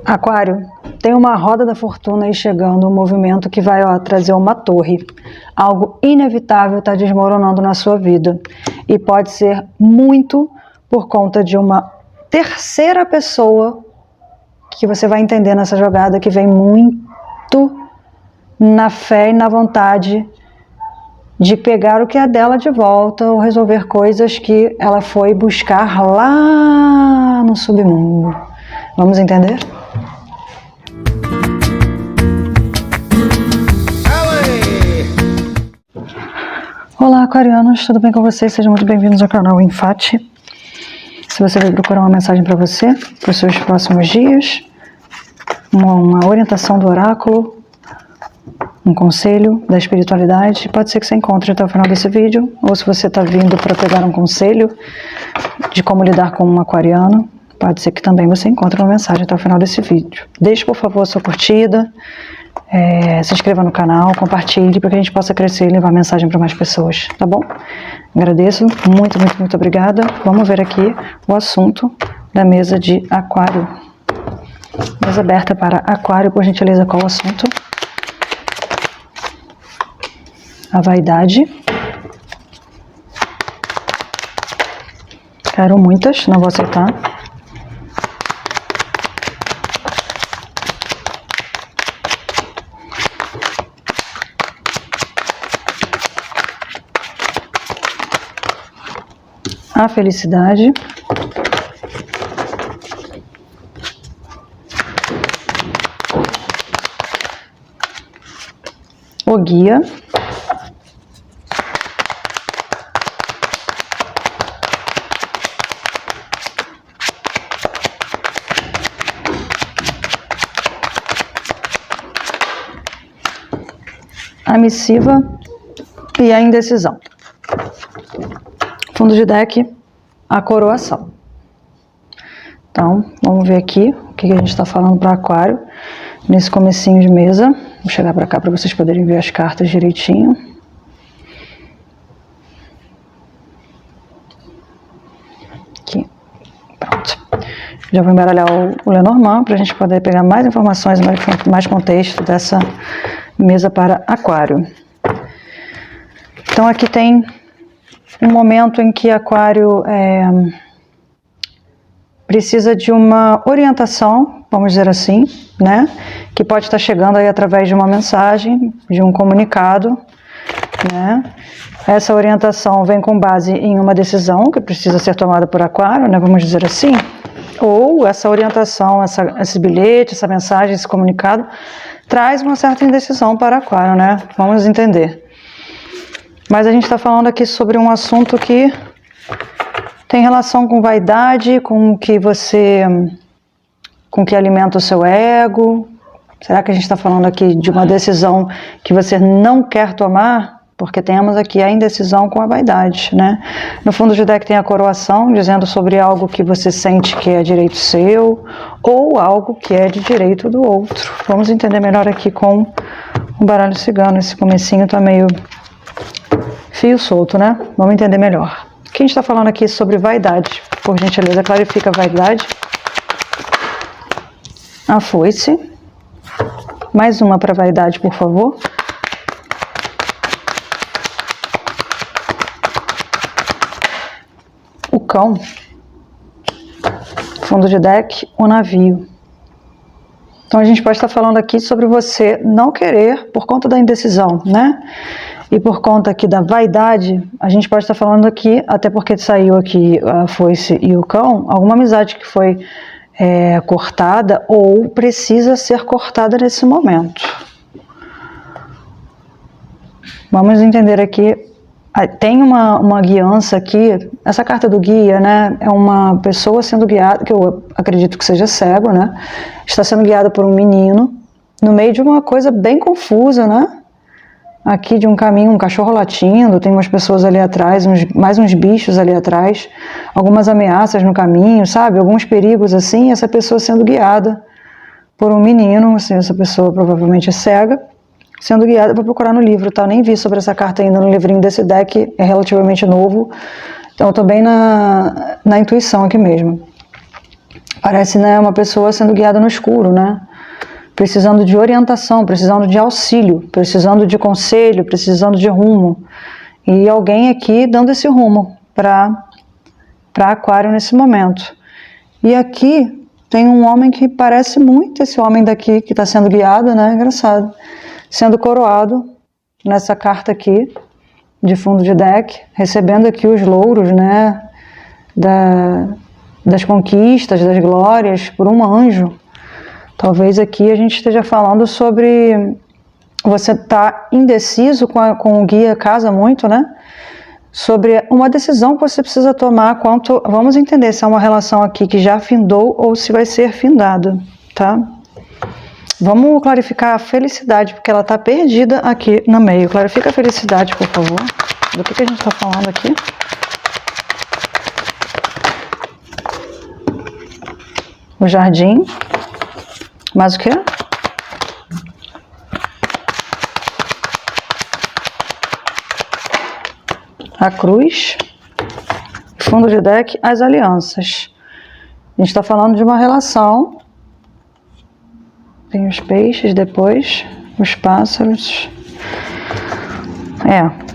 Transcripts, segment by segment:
Aquário, tem uma roda da fortuna aí chegando, um movimento que vai trazer uma torre. Algo inevitável está desmoronando na sua vida. E pode ser muito por conta de uma terceira pessoa que você vai entender nessa jogada, que vem muito na fé e na vontade de pegar o que é dela de volta ou resolver coisas que ela foi buscar lá no submundo. Vamos entender? Olá, aquarianos, tudo bem com vocês? Sejam muito bem-vindos ao canal Infate. Se você vai procurar uma mensagem para você, para os seus próximos dias, uma orientação do oráculo, um conselho da espiritualidade, pode ser que você encontre até o final desse vídeo, ou se você está vindo para pegar um conselho de como lidar com um aquariano, pode ser que também você encontre uma mensagem até o final desse vídeo. Deixe, por favor, a sua curtida, se inscreva no canal, compartilhe para que a gente possa crescer e levar a mensagem para mais pessoas, tá bom? Agradeço, muito, muito, muito obrigada. Vamos ver aqui o assunto da mesa de aquário. Mesa aberta para aquário, por gentileza, qual o assunto? A vaidade. Quero muitas, não vou aceitar. A felicidade. O guia. A missiva e a indecisão. Fundo de deck, a coroação. Então, vamos ver aqui o que a gente está falando para aquário nesse comecinho de mesa. Vou chegar para cá para vocês poderem ver as cartas direitinho. Aqui, pronto. Já vou embaralhar o Lenormand para a gente poder pegar mais informações, mais contexto dessa mesa para aquário. Então aqui tem um momento em que aquário precisa de uma orientação, vamos dizer assim, né? Que pode estar chegando aí através de uma mensagem, de um comunicado, né? Essa orientação vem com base em uma decisão que precisa ser tomada por aquário, né? Vamos dizer assim. Ou essa orientação, esse bilhete, essa mensagem, esse comunicado, traz uma certa indecisão para aquário, né? Vamos entender. Mas a gente está falando aqui sobre um assunto que tem relação com vaidade, com o que alimenta o seu ego. Será que a gente está falando aqui de uma decisão que você não quer tomar? Porque temos aqui a indecisão com a vaidade, né? No fundo do deck tem a coroação, dizendo sobre algo que você sente que é direito seu, ou algo que é de direito do outro. Vamos entender melhor aqui com o baralho cigano. Esse comecinho tá meio fio solto, né? Vamos entender melhor. O que a gente está falando aqui sobre vaidade? Por gentileza, clarifica a vaidade. A foice. Mais uma para vaidade, por favor. O cão. Fundo de deck, o navio. Então a gente pode estar falando aqui sobre você não querer por conta da indecisão, né? E por conta aqui da vaidade, a gente pode estar falando aqui, até porque saiu aqui a foice e o cão, alguma amizade que foi cortada ou precisa ser cortada nesse momento. Vamos entender aqui, tem uma guiança aqui, essa carta do guia, né, é uma pessoa sendo guiada, que eu acredito que seja cego, né, está sendo guiada por um menino, no meio de uma coisa bem confusa, né, aqui de um caminho, um cachorro latindo, tem umas pessoas ali atrás, mais uns bichos ali atrás, algumas ameaças no caminho, sabe? Alguns perigos assim, essa pessoa sendo guiada por um menino, assim, essa pessoa provavelmente é cega, sendo guiada. Vou procurar no livro, tá? Eu nem vi sobre essa carta ainda no livrinho desse deck, é relativamente novo, então eu tô bem na intuição aqui mesmo. Parece, né, uma pessoa sendo guiada no escuro, né? Precisando de orientação, precisando de auxílio, precisando de conselho, precisando de rumo. E alguém aqui dando esse rumo para Aquário nesse momento. E aqui tem um homem que parece muito esse homem daqui que está sendo guiado, né? Engraçado. Sendo coroado nessa carta aqui, de fundo de deck, recebendo aqui os louros, né? Das conquistas, das glórias, por um anjo. Talvez aqui a gente esteja falando sobre você tá indeciso com o guia, casa muito, né? Sobre uma decisão que você precisa tomar quanto... Vamos entender se é uma relação aqui que já findou ou se vai ser findada, tá? Vamos clarificar a felicidade, porque ela tá perdida aqui no meio. Clarifica a felicidade, por favor. Do que a gente tá falando aqui? O jardim. Mais o quê? A cruz. Fundo de deck, as alianças. A gente está falando de uma relação. Tem os peixes depois, os pássaros.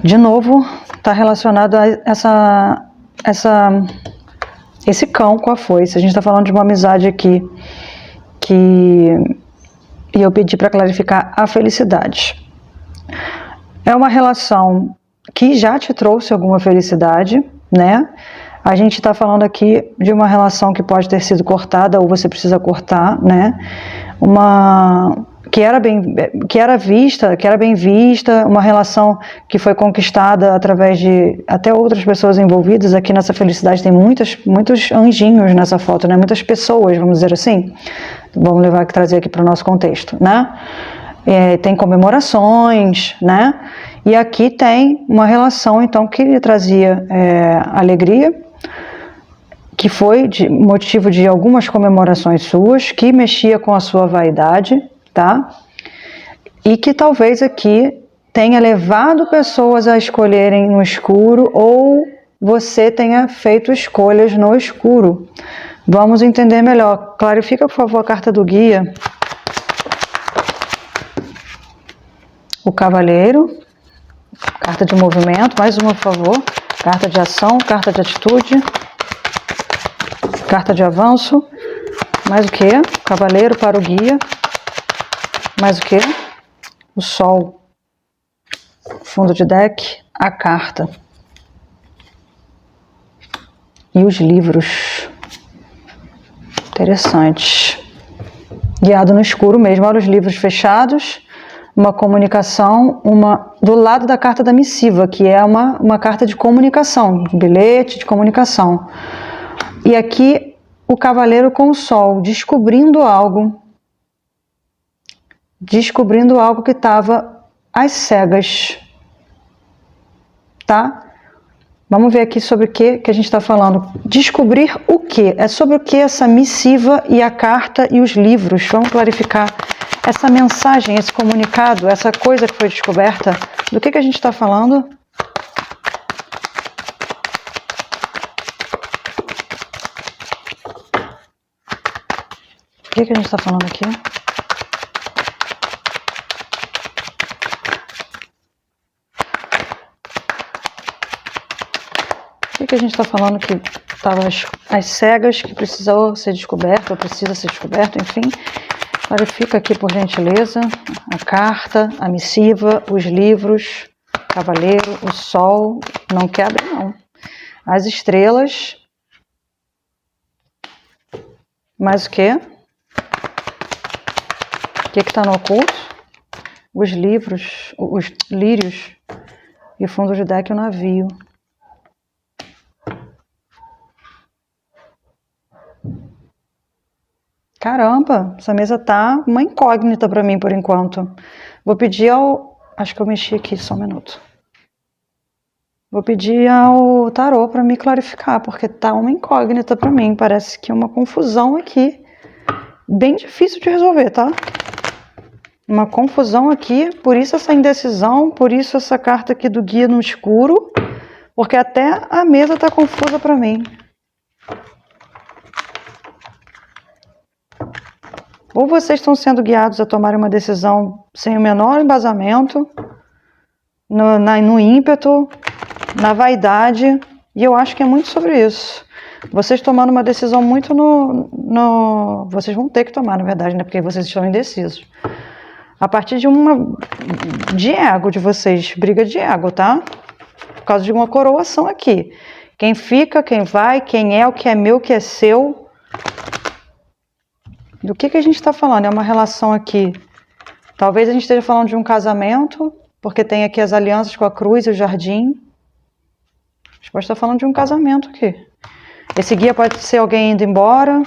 De novo, está relacionado a esse cão com a foice. A gente está falando de uma amizade aqui e eu pedi para clarificar a felicidade. É uma relação que já te trouxe alguma felicidade, né? A gente está falando aqui de uma relação que pode ter sido cortada ou você precisa cortar, né? Que era bem vista, uma relação que foi conquistada através de até outras pessoas envolvidas. Aqui nessa felicidade tem muitos anjinhos nessa foto, né? Muitas pessoas, vamos dizer assim. Vamos trazer aqui para o nosso contexto, né? Tem comemorações, né? E aqui tem uma relação, então, que lhe trazia alegria, que foi motivo de algumas comemorações suas, que mexia com a sua vaidade, tá? E que talvez aqui tenha levado pessoas a escolherem no escuro ou você tenha feito escolhas no escuro. Vamos entender melhor. Clarifica, por favor, a carta do guia. O cavaleiro. Carta de movimento. Mais uma, por favor. Carta de ação, carta de atitude. Carta de avanço. Mais o que? Cavaleiro para o guia. Mais o que? O sol. Fundo de deck. A carta. E os livros. Interessante. Guiado no escuro mesmo. Olha os livros fechados. Uma comunicação, do lado da carta da missiva, que é uma carta de comunicação, um bilhete de comunicação. E aqui o cavaleiro com o sol, descobrindo algo que estava às cegas, tá? Vamos ver aqui sobre o que a gente está falando. Descobrir o que? É sobre o que essa missiva e a carta e os livros. Vamos clarificar essa mensagem, esse comunicado, essa coisa que foi descoberta. Do que a gente está falando? O que a gente está falando aqui? O que a gente está falando que estava às cegas, que precisou ser descoberto, ou precisa ser descoberto, enfim. Clarifica aqui, por gentileza, a carta, a missiva, os livros, cavaleiro, o sol, não quebra não. As estrelas, mais o quê? O que está no oculto? Os livros, os lírios, e o fundo de deck, o navio. Caramba, essa mesa tá uma incógnita para mim por enquanto. Vou pedir acho que eu mexi aqui, só um minuto. Vou pedir ao tarô para me clarificar, porque tá uma incógnita para mim. Parece que é uma confusão aqui, bem difícil de resolver, tá? Uma confusão aqui, por isso essa indecisão, por isso essa carta aqui do guia no escuro, porque até a mesa tá confusa para mim. Ou vocês estão sendo guiados a tomarem uma decisão sem o menor embasamento, no ímpeto, na vaidade, e eu acho que é muito sobre isso. Vocês tomando uma decisão muito vocês vão ter que tomar, na verdade, né? Porque vocês estão indecisos. A partir de ego de vocês, briga de ego, tá? Por causa de uma coroação aqui. Quem fica, quem vai, quem é, o que é meu, o que é seu. Do que a gente está falando? É uma relação aqui. Talvez a gente esteja falando de um casamento, porque tem aqui as alianças com a cruz e o jardim. A gente pode estar falando de um casamento aqui. Esse guia pode ser alguém indo embora.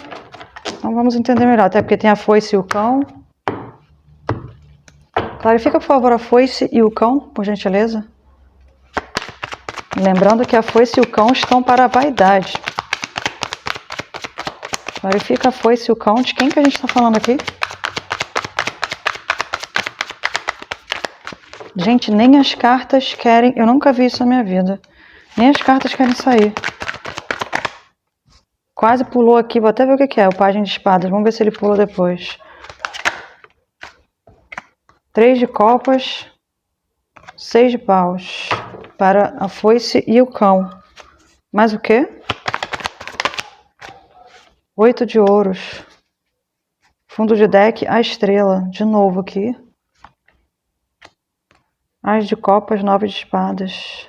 Então vamos entender melhor, até porque tem a foice e o cão. Clarifica, por favor, a foice e o cão, por gentileza. Lembrando que a foice e o cão estão para a vaidade. Clarifica a foice e o cão. De quem que a gente está falando aqui? Gente, nem as cartas querem... Eu nunca vi isso na minha vida. Nem as cartas querem sair. Quase pulou aqui. Vou até ver o que é. O pajem de espadas. Vamos ver se ele pulou depois. 3 de copas. 6 de paus. Para a foice e o cão. Mais o quê? 8 de ouros. Fundo de deck, a estrela. De novo aqui. As de copas, 9 de espadas.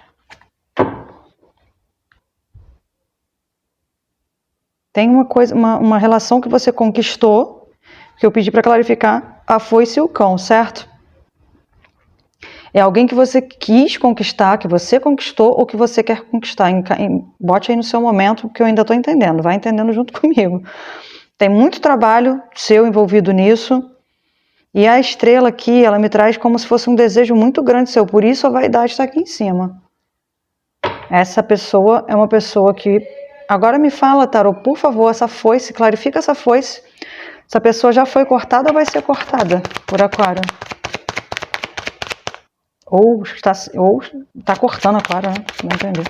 Tem uma coisa, uma relação que você conquistou, que eu pedi para clarificar, a foice e o cão, certo? É alguém que você quis conquistar, que você conquistou ou que você quer conquistar. Bote aí no seu momento, que eu ainda estou entendendo. Vai entendendo junto comigo. Tem muito trabalho seu envolvido nisso. E a estrela aqui, ela me traz como se fosse um desejo muito grande seu. Por isso a vaidade está aqui em cima. Essa pessoa é uma pessoa que... Agora me fala, Tarô, por favor, essa foice, clarifica essa foice. Essa pessoa já foi cortada ou vai ser cortada por Aquário? Ou está cortando Aquário, né? Não entendi.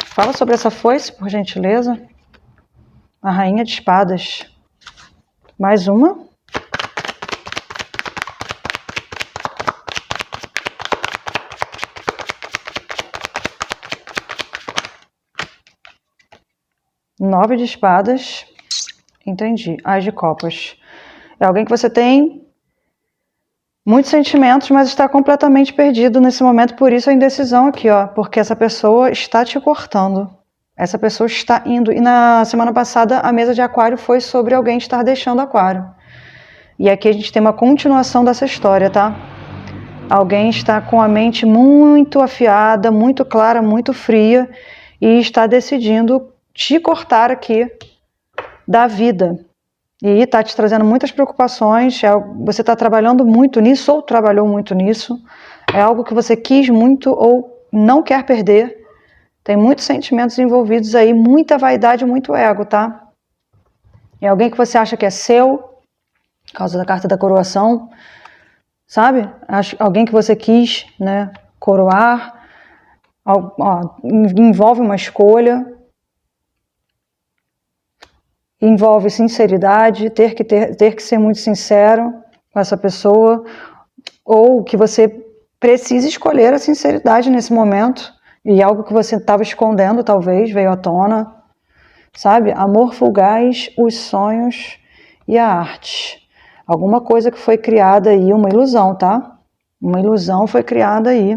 Fala sobre essa foice, por gentileza. A rainha de espadas. Mais uma. Nove de espadas. Entendi. As de copas. É alguém que você tem muitos sentimentos, mas está completamente perdido nesse momento. Por isso a indecisão aqui, ó. Porque essa pessoa está te cortando. Essa pessoa está indo. E na semana passada a mesa de Aquário foi sobre alguém estar deixando Aquário. E aqui a gente tem uma continuação dessa história, tá? Alguém está com a mente muito afiada, muito clara, muito fria e está decidindo te cortar aqui da vida. E está te trazendo muitas preocupações, você está trabalhando muito nisso ou trabalhou muito nisso, é algo que você quis muito ou não quer perder, tem muitos sentimentos envolvidos aí, muita vaidade, muito ego, tá? É alguém que você acha que é seu, por causa da carta da coroação, sabe? Alguém que você quis, né, coroar, envolve uma escolha, envolve sinceridade, ter que ser muito sincero com essa pessoa, ou que você precisa escolher a sinceridade nesse momento, e algo que você estava escondendo talvez veio à tona, sabe? Amor fugaz, os sonhos e a arte. Alguma coisa que foi criada aí, uma ilusão, tá? Uma ilusão foi criada aí.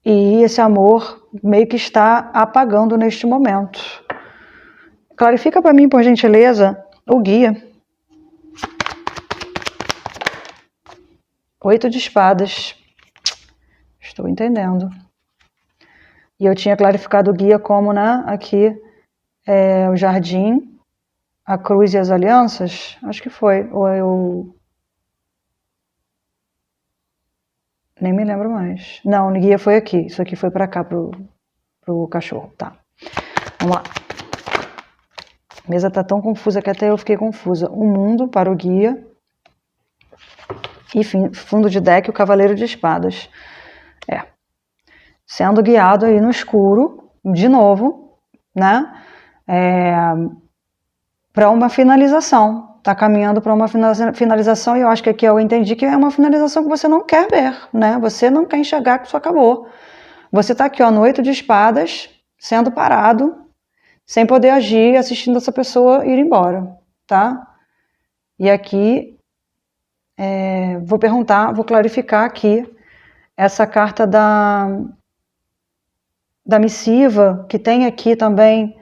E esse amor meio que está apagando neste momento. Clarifica para mim, por gentileza, o guia. 8 de espadas. Estou entendendo. E eu tinha clarificado o guia como, né, aqui, o jardim, a cruz e as alianças. Acho que foi. Ou eu... Nem me lembro mais. Não, o guia foi aqui. Isso aqui foi para cá, pro cachorro. Tá. Vamos lá. A mesa tá tão confusa que até eu fiquei confusa. O mundo para o guia. E fundo de deck, o cavaleiro de espadas. Sendo guiado aí no escuro, de novo, né? Para uma finalização. Está caminhando para uma finalização e eu acho que aqui eu entendi que é uma finalização que você não quer ver, né? Você não quer enxergar que isso acabou. Você está aqui, ó, no 8 de espadas, sendo parado, sem poder agir, assistindo essa pessoa ir embora, tá? E aqui, vou perguntar, vou clarificar aqui essa carta da missiva, que tem aqui também.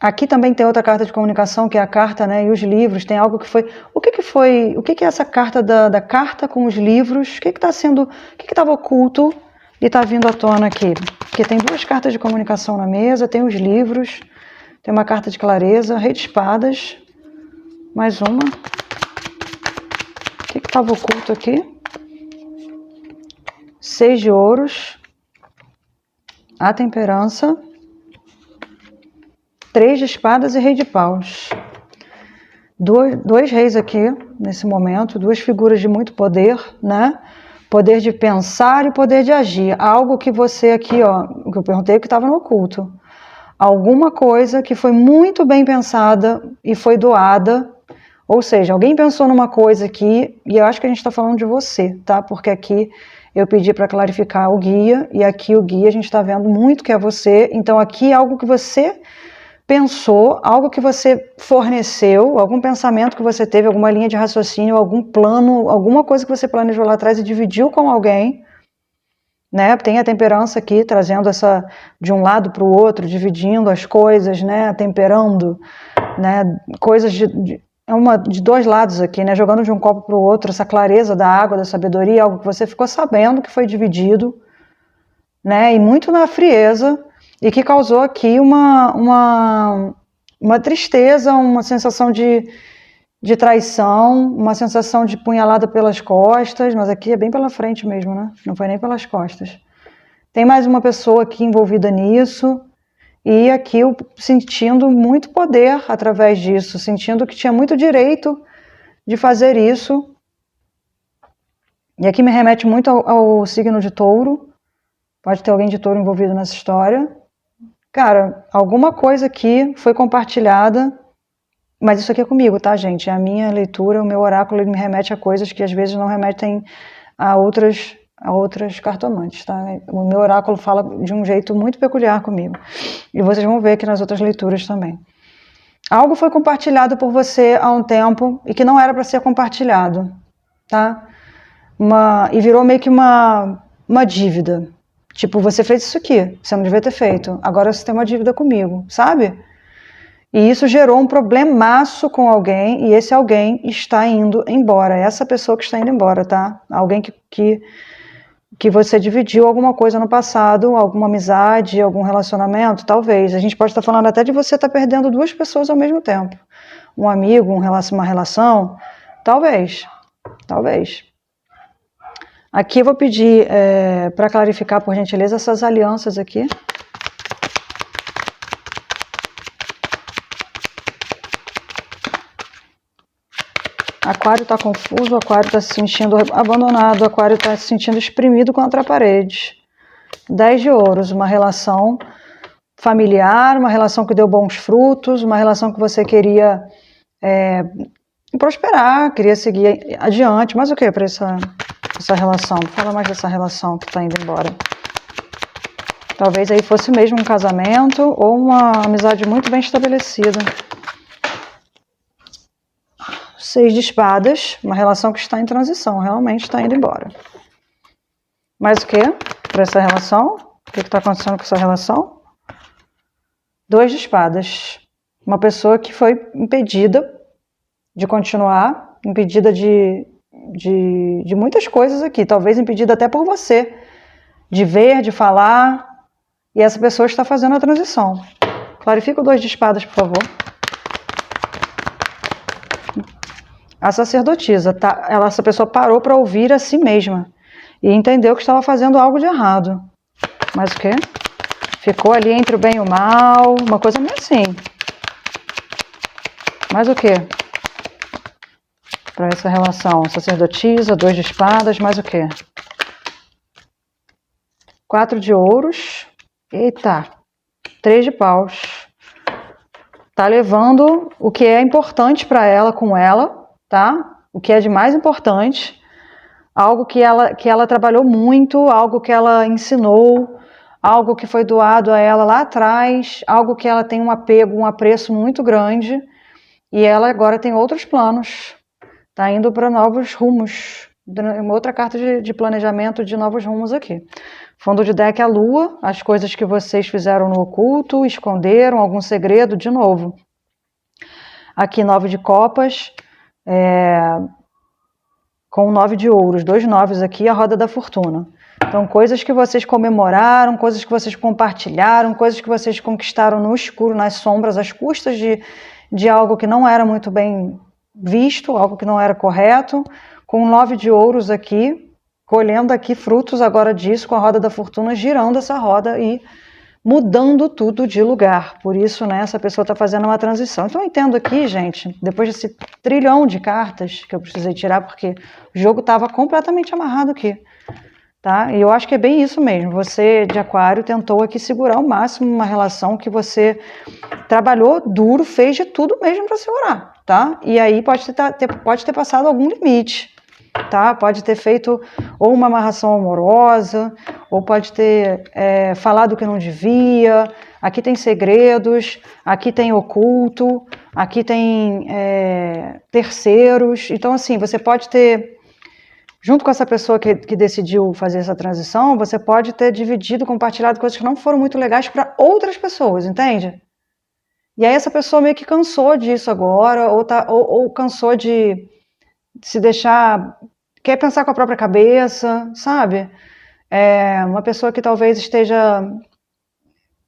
Aqui também tem outra carta de comunicação, que é a carta, né, e os livros. Tem algo que foi... O que é essa carta da carta com os livros? O que está sendo... O que estava oculto e está vindo à tona aqui? Porque tem duas cartas de comunicação na mesa, tem os livros, tem uma carta de clareza, rei de espadas, mais uma. O que estava oculto aqui? 6 de ouros, a temperança, 3 de espadas e rei de paus. Dois reis aqui, nesse momento, duas figuras de muito poder, né? Poder de pensar e poder de agir. Algo que você aqui, ó, o que eu perguntei, que estava no oculto. Alguma coisa que foi muito bem pensada e foi doada. Ou seja, alguém pensou numa coisa aqui, e eu acho que a gente está falando de você, tá? Porque aqui eu pedi para clarificar o guia, e aqui o guia a gente está vendo muito que é você. Então aqui é algo que você pensou, algo que você forneceu, algum pensamento que você teve, alguma linha de raciocínio, algum plano, alguma coisa que você planejou lá atrás e dividiu com alguém, né? Tem a temperança aqui, trazendo essa de um lado para o outro, dividindo as coisas, né? Temperando, né? Coisas de dois lados aqui, né? Jogando de um copo para o outro, essa clareza da água, da sabedoria, algo que você ficou sabendo que foi dividido, né? E muito na frieza, e que causou aqui uma tristeza, uma sensação de traição, uma sensação de punhalada pelas costas, mas aqui é bem pela frente mesmo, né? Não foi nem pelas costas. Tem mais uma pessoa aqui envolvida nisso, e aqui eu sentindo muito poder através disso, sentindo que tinha muito direito de fazer isso. E aqui me remete muito ao signo de touro. Pode ter alguém de touro envolvido nessa história. Cara, alguma coisa aqui foi compartilhada, mas isso aqui é comigo, tá, gente? É a minha leitura, o meu oráculo, ele me remete a coisas que às vezes não remetem a outras cartomantes, tá? O meu oráculo fala de um jeito muito peculiar comigo. E vocês vão ver aqui nas outras leituras também. Algo foi compartilhado por você há um tempo e que não era para ser compartilhado, tá? E virou meio que uma dívida. Tipo, você fez isso aqui, você não devia ter feito, agora você tem uma dívida comigo, sabe? E isso gerou um problemaço com alguém, e esse alguém está indo embora, essa pessoa que está indo embora, tá? Alguém que você dividiu alguma coisa no passado, alguma amizade, algum relacionamento, talvez. A gente pode estar falando até de você estar perdendo duas pessoas ao mesmo tempo. Um amigo, uma relação, talvez. Aqui eu vou pedir para clarificar, por gentileza, essas alianças aqui. Aquário está confuso, Aquário está se sentindo abandonado, Aquário está se sentindo exprimido contra a parede. 10 de ouros, uma relação familiar, uma relação que deu bons frutos, uma relação que você queria prosperar, queria seguir adiante. Mas o que para essa relação? Fala mais dessa relação que está indo embora. Talvez aí fosse mesmo um casamento ou uma amizade muito bem estabelecida. 6 de espadas, uma relação que está em transição, realmente está indo embora. Mais o que para essa relação? O que está acontecendo com essa relação? 2 de espadas, uma pessoa que foi impedida de continuar, impedida de muitas coisas aqui, talvez impedida até por você, de ver, de falar, e essa pessoa está fazendo a transição. Clarifica o 2 de espadas, por favor. A sacerdotisa, tá? Essa pessoa parou para ouvir a si mesma e entendeu que estava fazendo algo de errado. Mas o quê? Ficou ali entre o bem e o mal, uma coisa meio assim. Mas o quê? Para essa relação, sacerdotisa, 2 de espadas, mais o quê? 4 de ouros, eita, 3 de paus. Tá levando o que é importante para ela com ela, tá? O que é de mais importante, algo que ela trabalhou muito, algo que ela ensinou, algo que foi doado a ela lá atrás, algo que ela tem um apego, um apreço muito grande, e ela agora tem outros planos, tá indo para novos rumos, uma outra carta de planejamento de novos rumos aqui. Fundo de deck é a lua, as coisas que vocês fizeram no oculto, esconderam, algum segredo, de novo. Aqui 9 de copas, com 9 de ouros, 2 noves aqui, a roda da fortuna. Então, coisas que vocês comemoraram, coisas que vocês compartilharam, coisas que vocês conquistaram no escuro, nas sombras, às custas de algo que não era muito bem visto, algo que não era correto, com 9 de ouros aqui, colhendo aqui frutos agora disso, com a roda da fortuna, girando essa roda e mudando tudo de lugar. Por isso, né, essa pessoa está fazendo uma transição. Então, eu entendo aqui, gente, depois desse trilhão de cartas que eu precisei tirar, porque o jogo estava completamente amarrado aqui. Tá? E eu acho que é bem isso mesmo. Você, de Aquário, tentou aqui segurar ao máximo uma relação que você trabalhou duro, fez de tudo mesmo para segurar, tá? E aí pode ter passado algum limite, tá? Pode ter feito ou uma amarração amorosa, ou pode ter falado que não devia. Aqui tem segredos, aqui tem oculto, aqui tem terceiros. Então, assim, você pode ter, junto com essa pessoa que decidiu fazer essa transição, você pode ter dividido, compartilhado coisas que não foram muito legais para outras pessoas, entende? E aí essa pessoa meio que cansou disso agora, ou cansou de se deixar, quer pensar com a própria cabeça, sabe? Uma pessoa que talvez esteja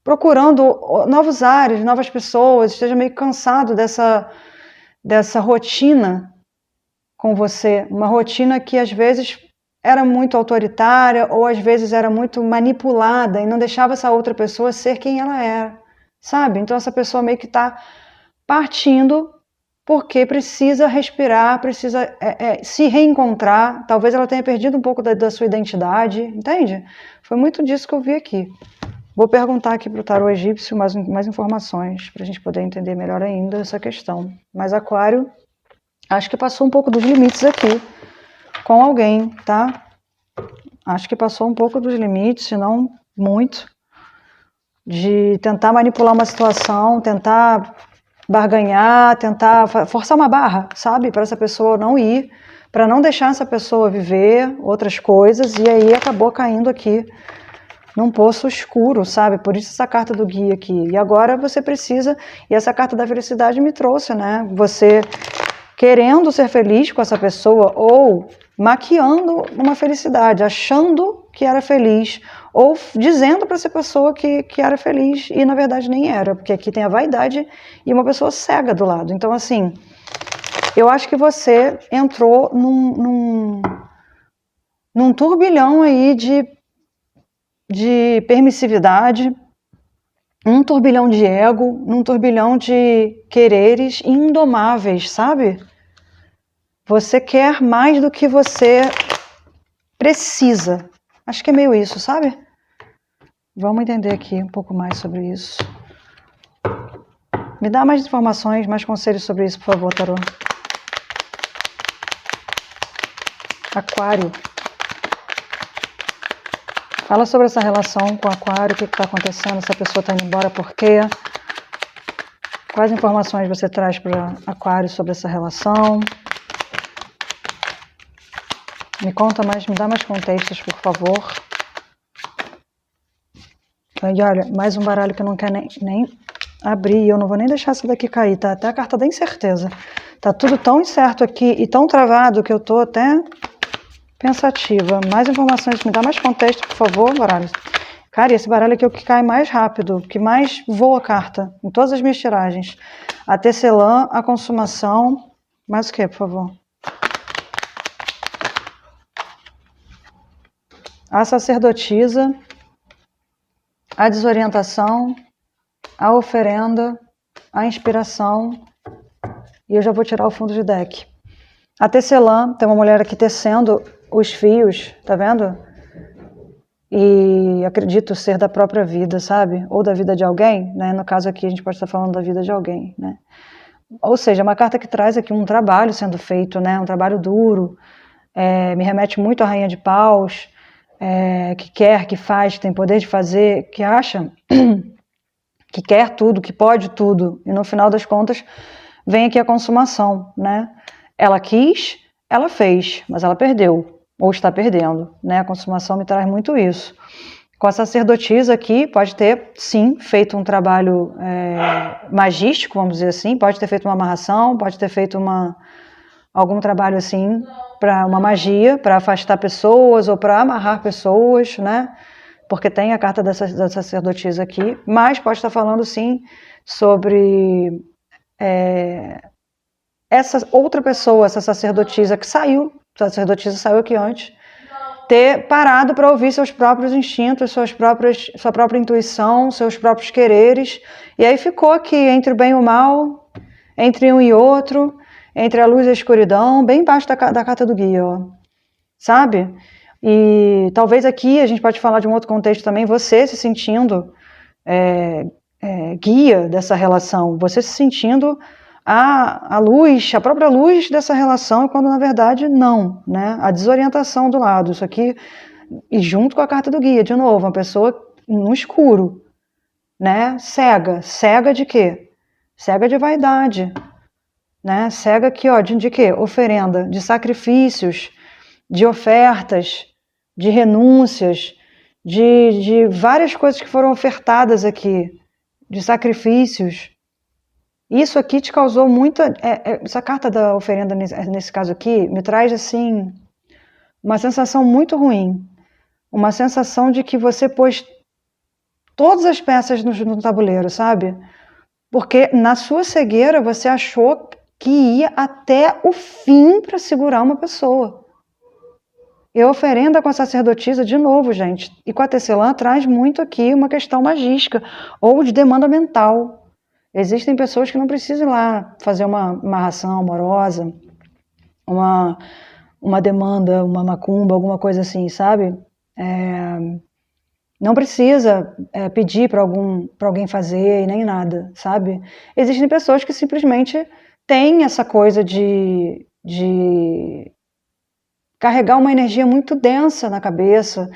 procurando novos ares, novas pessoas, esteja meio cansado dessa rotina com você, uma rotina que às vezes era muito autoritária ou às vezes era muito manipulada e não deixava essa outra pessoa ser quem ela era, sabe? Então essa pessoa meio que está partindo porque precisa respirar, precisa se reencontrar, talvez ela tenha perdido um pouco da sua identidade, entende? Foi muito disso que eu vi aqui. Vou perguntar aqui para o tarô egípcio mais informações, para a gente poder entender melhor ainda essa questão. Mas Aquário, acho que passou um pouco dos limites aqui com alguém, tá? Acho que passou um pouco dos limites, se não muito, de tentar manipular uma situação, tentar barganhar, tentar forçar uma barra, sabe? Para essa pessoa não ir, para não deixar essa pessoa viver outras coisas, e aí acabou caindo aqui num poço escuro, sabe? Por isso essa carta do guia aqui. E agora você precisa, e essa carta da felicidade me trouxe, né? Você querendo ser feliz com essa pessoa ou maquiando uma felicidade, achando que era feliz, ou dizendo para essa pessoa que era feliz e na verdade nem era, porque aqui tem a vaidade e uma pessoa cega do lado. Então, assim, eu acho que você entrou num turbilhão aí de permissividade, um turbilhão de ego, num turbilhão de quereres indomáveis, sabe? Você quer mais do que você precisa. Acho que é meio isso, sabe? Vamos entender aqui um pouco mais sobre isso. Me dá mais informações, mais conselhos sobre isso, por favor, tarô. Aquário. Fala sobre essa relação com o Aquário, o que está acontecendo, essa pessoa está indo embora, por quê? Quais informações você traz para Aquário sobre essa relação? Me conta mais, me dá mais contextos, por favor. E olha, mais um baralho que eu não quero nem abrir, eu não vou nem deixar essa daqui cair, tá? Até a carta da incerteza. Tá tudo tão incerto aqui e tão travado que eu tô até pensativa. Mais informações, me dá mais contexto, por favor, baralho. Cara, e esse baralho aqui é o que cai mais rápido, que mais voa a carta, em todas as minhas tiragens. A tecelã, a consumação, mais o que, por favor? A sacerdotisa, a desorientação, a oferenda, a inspiração, e eu já vou tirar o fundo de deck. A tecelã, tem uma mulher aqui tecendo os fios, tá vendo? e acredito ser da própria vida, sabe? Ou da vida de alguém, né? No caso aqui a gente pode estar falando da vida de alguém, né? Ou seja, é uma carta que traz aqui um trabalho sendo feito, né? Um trabalho duro, me remete muito à Rainha de Paus, que quer, que faz, que tem poder de fazer, que acha que quer tudo, que pode tudo, e no final das contas vem aqui a consumação, né? Ela quis, ela fez, mas ela perdeu, ou está perdendo, né? A consumação me traz muito isso. Com a sacerdotisa aqui, pode ter, sim, feito um trabalho magístico, vamos dizer assim, pode ter feito uma amarração, pode ter feito algum trabalho assim, para uma magia, para afastar pessoas ou para amarrar pessoas, né? Porque tem a carta da sacerdotisa aqui, mas pode estar falando sim sobre essa outra pessoa, essa sacerdotisa que saiu, a sacerdotisa saiu aqui antes, ter parado para ouvir seus próprios instintos, sua própria intuição, seus próprios quereres, e aí ficou aqui entre o bem e o mal, entre um e outro, entre a luz e a escuridão, bem embaixo da carta do guia, ó. Sabe? E talvez aqui a gente pode falar de um outro contexto também, você se sentindo guia dessa relação, você se sentindo a luz, a própria luz dessa relação, quando na verdade não, né? A desorientação do lado, isso aqui, e junto com a carta do guia, de novo, uma pessoa no escuro, né? Cega de quê? Cega de vaidade, né? Cega aqui, ó, de quê? Oferenda, de sacrifícios, de ofertas, de renúncias, de várias coisas que foram ofertadas aqui, de sacrifícios. Isso aqui te causou muita... essa carta da oferenda, nesse caso aqui, me traz, assim, uma sensação muito ruim. Uma sensação de que você pôs todas as peças no tabuleiro, sabe? Porque na sua cegueira você achou que ia até o fim para segurar uma pessoa. E a oferenda com a sacerdotisa, de novo, gente, e com a tecelã traz muito aqui uma questão magística, ou de demanda mental. Existem pessoas que não precisam ir lá fazer uma amarração amorosa, uma demanda, uma macumba, alguma coisa assim, sabe? Não precisa pedir para alguém fazer e nem nada, sabe? Existem pessoas que simplesmente têm essa coisa de carregar uma energia muito densa na cabeça,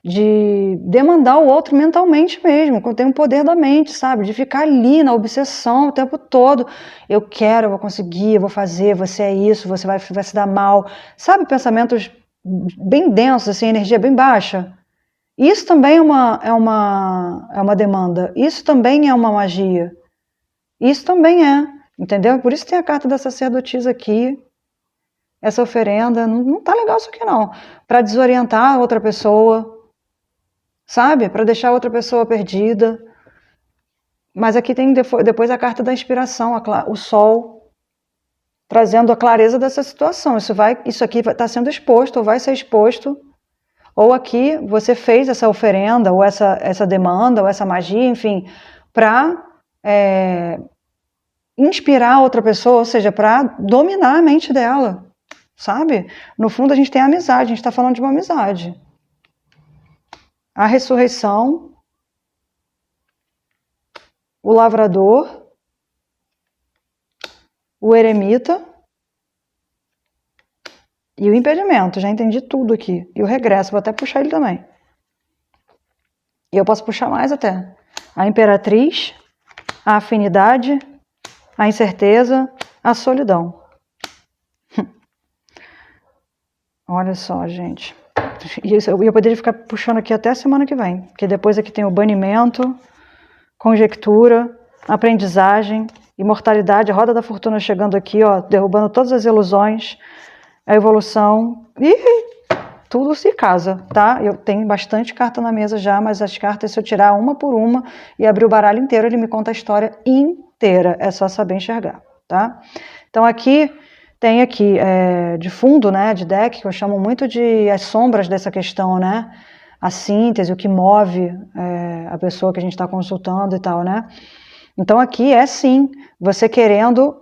de demandar o outro mentalmente mesmo, quando tem o poder da mente, sabe? De ficar ali na obsessão o tempo todo. Eu quero, eu vou conseguir, eu vou fazer, você é isso, você vai se dar mal. Sabe, pensamentos bem densos, assim, energia bem baixa. Isso também é uma demanda, isso também é uma magia. Isso também entendeu? Por isso tem a carta da sacerdotisa aqui, essa oferenda, não tá legal isso aqui não. Para desorientar a outra pessoa, sabe? Para deixar a outra pessoa perdida. Mas aqui tem depois a carta da inspiração, o sol, trazendo a clareza dessa situação. Isso aqui está sendo exposto, ou vai ser exposto, ou aqui você fez essa oferenda, ou essa demanda, ou essa magia, enfim, para inspirar a outra pessoa, ou seja, para dominar a mente dela, sabe? No fundo a gente tem a amizade, a gente está falando de uma amizade. A ressurreição, o lavrador, o eremita e o impedimento. Já entendi tudo aqui. E o regresso, vou até puxar ele também. E eu posso puxar mais até. A imperatriz, a afinidade, a incerteza, a solidão. Olha só, gente. E eu poderia ficar puxando aqui até a semana que vem, porque depois aqui tem o banimento, conjectura, aprendizagem, imortalidade, a roda da fortuna chegando aqui, ó, derrubando todas as ilusões, a evolução, e tudo se casa, tá? Eu tenho bastante carta na mesa já, mas as cartas, se eu tirar uma por uma e abrir o baralho inteiro, ele me conta a história inteira, é só saber enxergar, tá? Então aqui... Tem aqui, de fundo, né, de deck, que eu chamo muito de as sombras dessa questão, né? A síntese, o que move a pessoa que a gente está consultando e tal, né? Então aqui sim, você querendo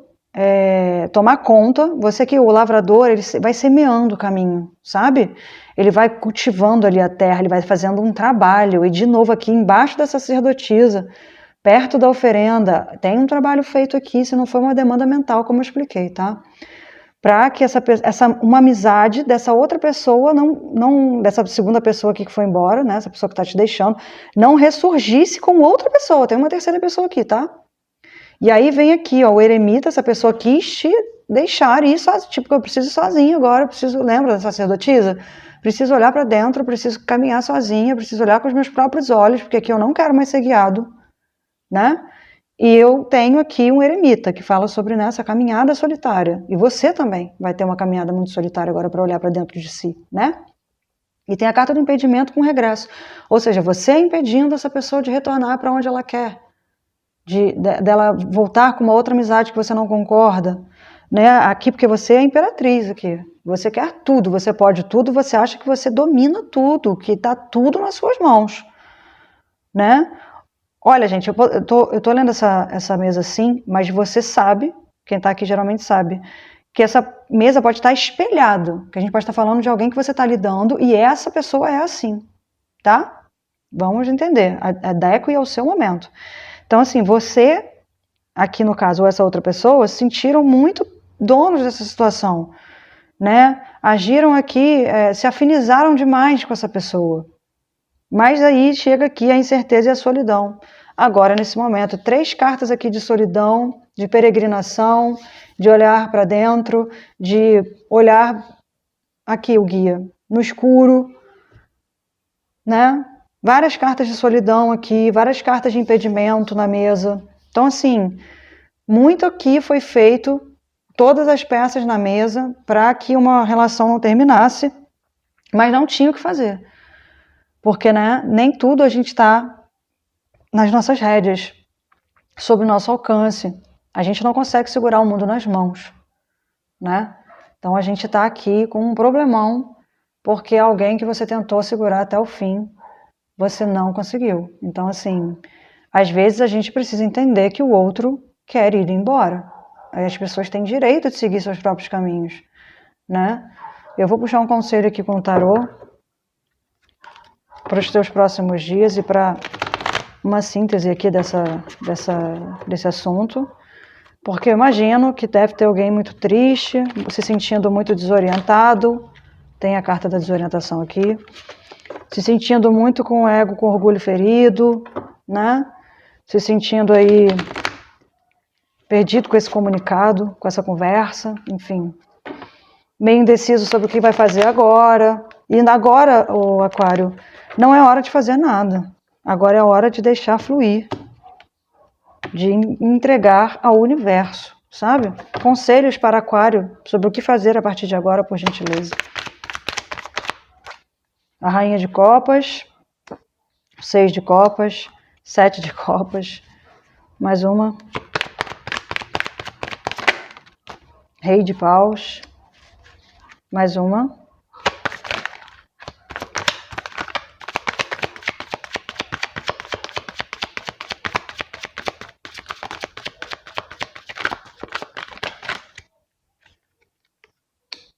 tomar conta. Você que o lavrador, ele vai semeando o caminho, sabe? Ele vai cultivando ali a terra, ele vai fazendo um trabalho. E de novo aqui embaixo da sacerdotisa, perto da oferenda, tem um trabalho feito aqui, se não for uma demanda mental, como eu expliquei, tá? Para que uma amizade dessa outra pessoa, dessa segunda pessoa aqui que foi embora, né? Essa pessoa que está te deixando, não ressurgisse com outra pessoa. Tem uma terceira pessoa aqui, tá? E aí vem aqui, ó, o eremita, essa pessoa quis te deixar ir sozinho, tipo, eu preciso ir sozinho agora, lembra da sacerdotisa? Preciso olhar para dentro, preciso caminhar sozinha, preciso olhar com os meus próprios olhos, porque aqui eu não quero mais ser guiado, né? E eu tenho aqui um eremita que fala sobre essa caminhada solitária. E você também vai ter uma caminhada muito solitária agora para olhar para dentro de si, né? E tem a carta do impedimento com regresso. Ou seja, você impedindo essa pessoa de retornar para onde ela quer. Dela voltar com uma outra amizade que você não concorda. Né? Aqui, porque você é a imperatriz aqui. Você quer tudo, você pode tudo, você acha que você domina tudo, que está tudo nas suas mãos. Né? Olha, gente, eu tô lendo essa mesa assim, mas você sabe, quem está aqui geralmente sabe, que essa mesa pode estar espelhado, que a gente pode estar falando de alguém que você está lidando e essa pessoa é assim, tá? Vamos entender, a Deco é o seu momento. Então, assim, você, aqui no caso, ou essa outra pessoa, se sentiram muito donos dessa situação, né? Agiram aqui, se afinizaram demais com essa pessoa. Mas aí chega aqui a incerteza e a solidão. Agora, nesse momento, 3 cartas aqui de solidão, de peregrinação, de olhar para dentro, de olhar aqui o guia, no escuro, né? Várias cartas de solidão aqui, várias cartas de impedimento na mesa. Então, assim, muito aqui foi feito, todas as peças na mesa, para que uma relação não terminasse, mas não tinha o que fazer. Porque, né, nem tudo a gente está nas nossas rédeas, sob o nosso alcance. A gente não consegue segurar o mundo nas mãos, né? Então a gente está aqui com um problemão, porque alguém que você tentou segurar até o fim, você não conseguiu. Então, assim, às vezes a gente precisa entender que o outro quer ir embora. Aí as pessoas têm direito de seguir seus próprios caminhos, né? Eu vou puxar um conselho aqui com o tarô, para os teus próximos dias e para uma síntese aqui desse assunto, porque eu imagino que deve ter alguém muito triste, se sentindo muito desorientado, tem a carta da desorientação aqui, se sentindo muito com o ego, com o orgulho ferido, né? Se sentindo aí perdido com esse comunicado, com essa conversa, enfim, meio indeciso sobre o que vai fazer agora. E agora, o Aquário, não é hora de fazer nada. Agora é hora de deixar fluir, de entregar ao universo, sabe? Conselhos para Aquário sobre o que fazer a partir de agora, por gentileza. A Rainha de Copas, 6 de Copas, 7 de Copas, mais uma. Rei de Paus, mais uma.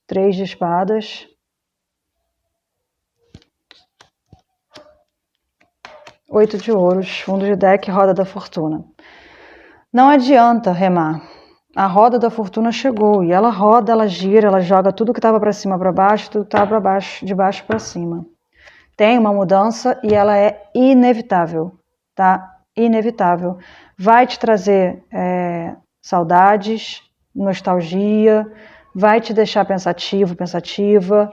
Três de espadas. 8 de ouros, fundo de deck, roda da fortuna. Não adianta remar. A roda da fortuna chegou e ela roda, ela gira, ela joga tudo que estava para cima para baixo, tudo que estava para baixo, de baixo para cima. Tem uma mudança e ela é inevitável, tá? Inevitável. Vai te trazer saudades, nostalgia, vai te deixar pensativo, pensativa,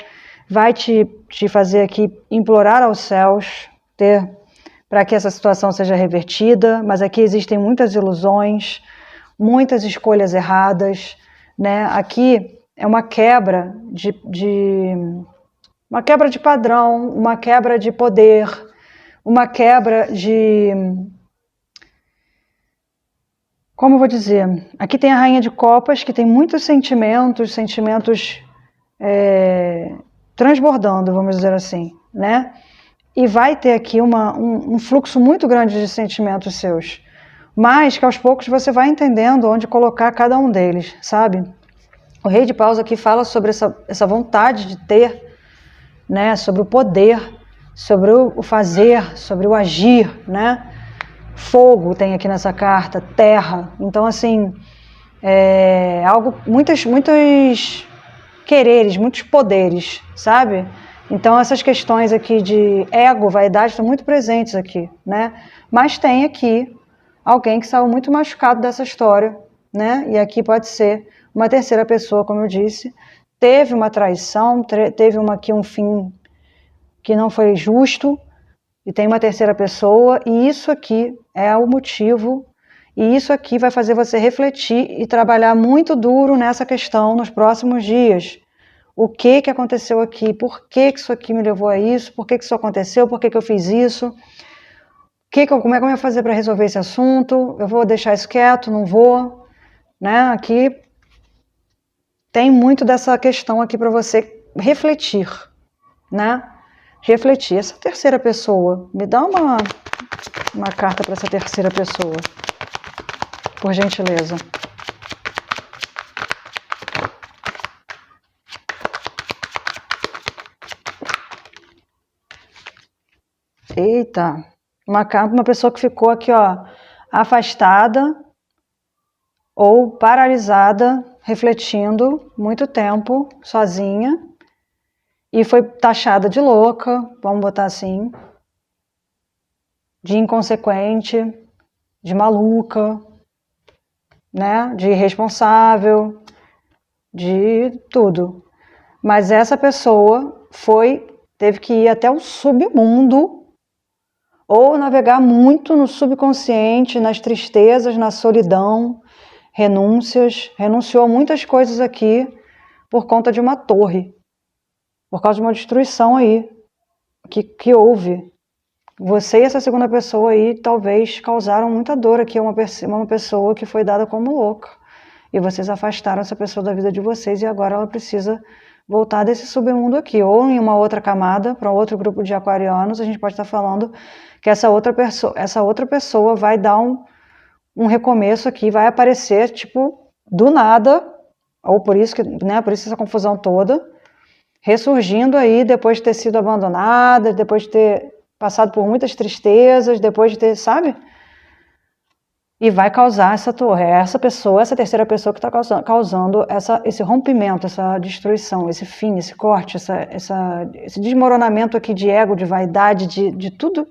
vai te fazer aqui implorar aos céus para que essa situação seja revertida, mas aqui existem muitas ilusões, muitas escolhas erradas, né? Aqui é uma quebra uma quebra de padrão, uma quebra de poder, uma quebra de... Como eu vou dizer? Aqui tem a Rainha de Copas, que tem muitos sentimentos transbordando, vamos dizer assim, né? E vai ter aqui um fluxo muito grande de sentimentos seus. mas que aos poucos você vai entendendo onde colocar cada um deles, sabe? O Rei de Paus aqui fala sobre essa vontade de ter, né? Sobre o poder, sobre o fazer, sobre o agir, né? Fogo tem aqui nessa carta, terra. Então, assim, muitos quereres, muitos poderes, sabe? Então, essas questões aqui de ego, vaidade, estão muito presentes aqui, né? Mas tem aqui alguém que saiu muito machucado dessa história, né? E aqui pode ser uma terceira pessoa, como eu disse, teve uma traição, teve aqui um fim que não foi justo, e tem uma terceira pessoa, e isso aqui é o motivo, e isso aqui vai fazer você refletir e trabalhar muito duro nessa questão nos próximos dias. O que aconteceu aqui? Por que isso aqui me levou a isso? Por que isso aconteceu? Por que eu fiz isso? Como é que eu vou fazer para resolver esse assunto? Eu vou deixar isso quieto? Não vou? Né? Aqui tem muito dessa questão aqui para você refletir, né? Refletir. Essa terceira pessoa, me dá uma carta para essa terceira pessoa, por gentileza. Eita, uma pessoa que ficou aqui, ó, afastada ou paralisada, refletindo muito tempo, sozinha, e foi taxada de louca, vamos botar assim, de inconsequente, de maluca, né, de irresponsável, de tudo. Mas essa pessoa teve que ir até o submundo ou navegar muito no subconsciente, nas tristezas, na solidão, renunciou a muitas coisas aqui por conta de uma torre, por causa de uma destruição aí que houve. Você e essa segunda pessoa aí talvez causaram muita dor aqui a uma pessoa que foi dada como louca. E vocês afastaram essa pessoa da vida de vocês e agora ela precisa voltar desse submundo aqui. Ou em uma outra camada, para outro grupo de aquarianos, a gente pode estar falando que essa outra pessoa vai dar um recomeço aqui, vai aparecer, tipo, do nada, ou por isso essa confusão toda, ressurgindo aí depois de ter sido abandonada, depois de ter passado por muitas tristezas, depois de ter, sabe? E vai causar essa torre, essa terceira pessoa que está causando esse rompimento, essa destruição, esse fim, esse corte, esse desmoronamento aqui de ego, de vaidade, de tudo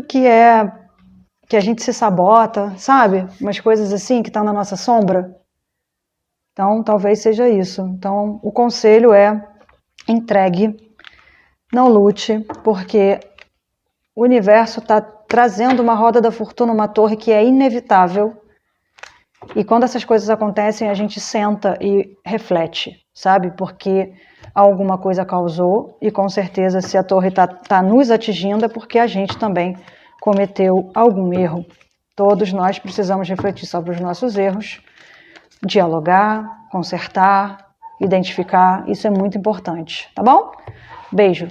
que a gente se sabota, sabe? Umas coisas assim que estão na nossa sombra. Então, talvez seja isso. Então, o conselho é: entregue, não lute, porque o universo está trazendo uma roda da fortuna, uma torre que é inevitável. E quando essas coisas acontecem, a gente senta e reflete, sabe? Porque alguma coisa causou, e com certeza, se a torre está nos atingindo, é porque a gente também cometeu algum erro. Todos nós precisamos refletir sobre os nossos erros, dialogar, consertar, identificar. Isso é muito importante, tá bom? Beijo!